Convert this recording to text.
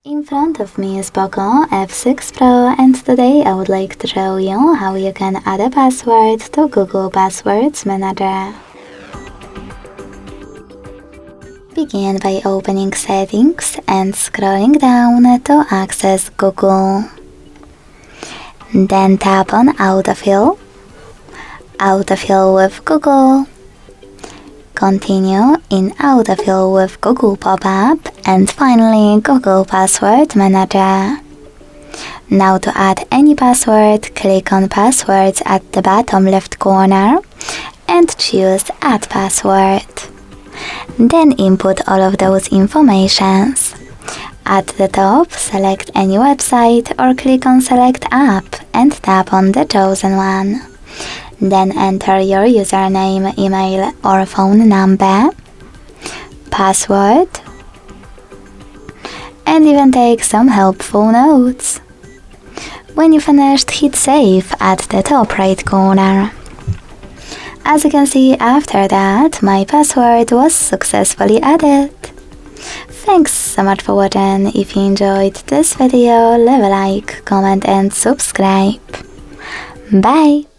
In front of me is POCO F6 Pro, and today I would like to show you how you can add a password to Google Passwords Manager. Begin by opening Settings and scrolling down to access Google. Then tap on Autofill, Autofill with Google. Continue in Autofill with Google Pop-up, and finally Google Password Manager. Now to add any password, click on Passwords at the bottom left corner and choose Add Password. Then input all of those informations. At the top, select any website or click on Select App and tap on the chosen one. Then enter your username, email or phone number, password, and even take some helpful notes. When you finished, hit Save at the top right corner. As you can see, after that, my password was successfully added. Thanks so much for watching. If you enjoyed this video, leave a like, comment and subscribe. Bye!